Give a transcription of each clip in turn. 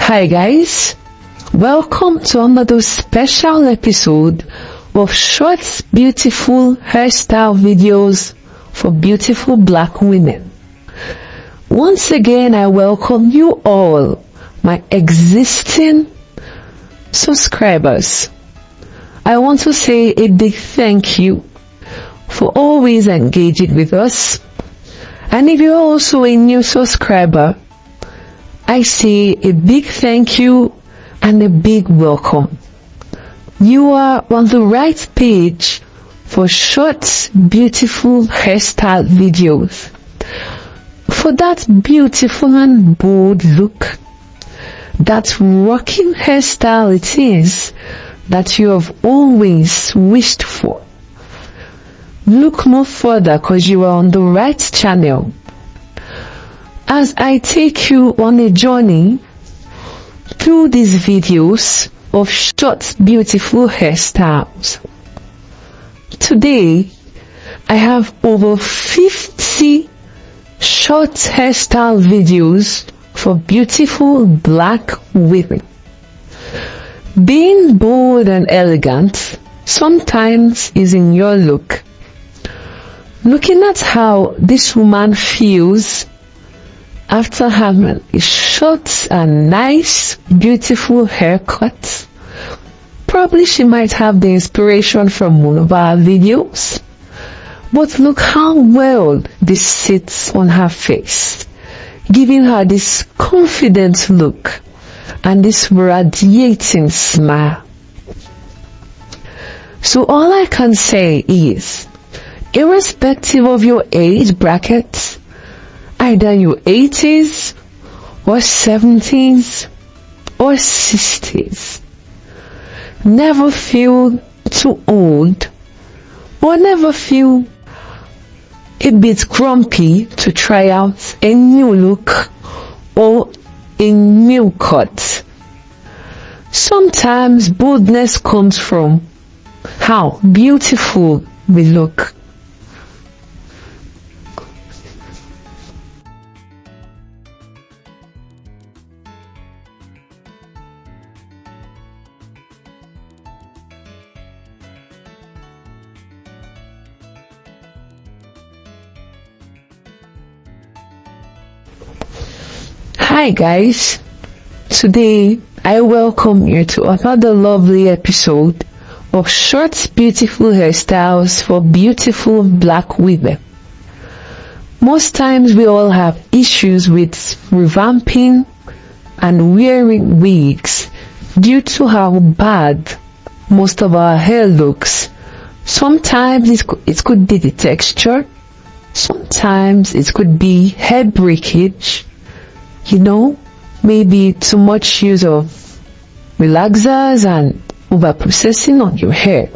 Hi guys, welcome to another special episode of short beautiful hairstyle videos for beautiful black women. Once again, I welcome you all, my existing subscribers. I want to say a big thank you for always engaging with us. And if you're also a new subscriber, I say a big thank you and a big welcome. You are on the right page for short, beautiful hairstyle videos. For that beautiful and bold look, that rocking hairstyle it is that you have always wished for. Look no further because you are on the right channel. As I take you on a journey through these videos of short beautiful hairstyles. Today, I have over 50 short hairstyle videos for beautiful black women. Being bold and elegant sometimes is in your look. Looking at how this woman feels after having a short and nice, beautiful haircut, probably she might have the inspiration from one of our videos. But look how well this sits on her face, giving her this confident look and this radiating smile. So all I can say is, irrespective of your age bracket, either your 80s or 70s or 60s, never feel too old or never feel a bit grumpy to try out a new look or a new cut. Sometimes boldness comes from how beautiful we look. Hi guys, today I welcome you to another lovely episode of short beautiful hairstyles for beautiful black women. Most times we all have issues with revamping and wearing wigs due to how bad most of our hair looks. Sometimes it could be the texture, sometimes it could be hair breakage. Maybe too much use of relaxers and over-processing on your hair.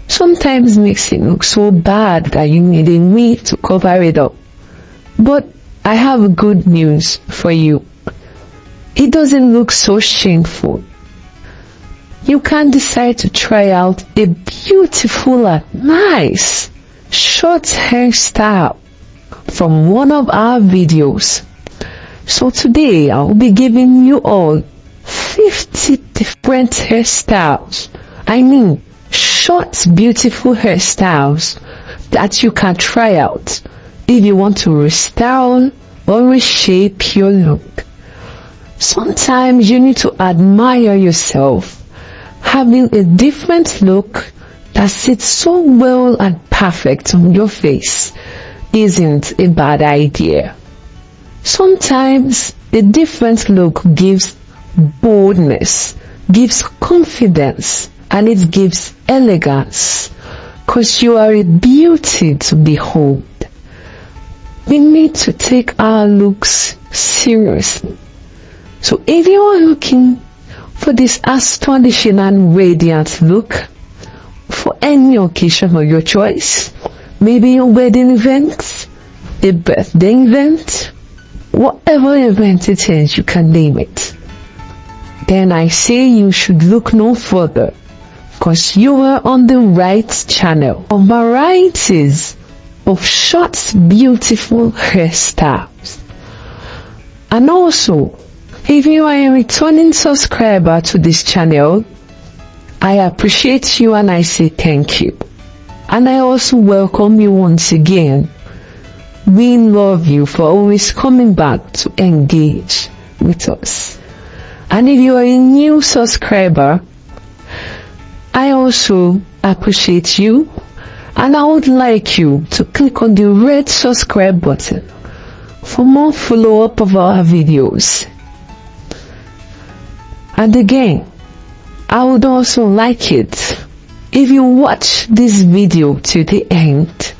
Sometimes makes it look so bad that you need a wig to cover it up. But I have good news for you. It doesn't look so shameful. You can decide to try out a beautiful and nice short hairstyle from one of our videos. So today I will be giving you all 50 different hairstyles. I mean short beautiful hairstyles that you can try out if you want to restyle or reshape your look. Sometimes you need to admire yourself. Having a different look that sits so well and perfect on your face isn't a bad idea. Sometimes the different look gives boldness, gives confidence, and it gives elegance, because you are a beauty to behold. We need to take our looks seriously. So if you are looking for this astonishing and radiant look for any occasion of your choice, maybe your wedding event, a birthday event, whatever event it is, you can name it, then I say you should look no further, because you are on the right channel of varieties of short beautiful hairstyles. And also, If you are a returning subscriber to this channel, I appreciate you and I say thank you. And I also welcome you once again. We love you for always coming back to engage with us. And if you are a new subscriber, I also appreciate you, and I would like you to click on the red subscribe button for more follow-up of our videos. And again, I would also like it if you watch this video to the end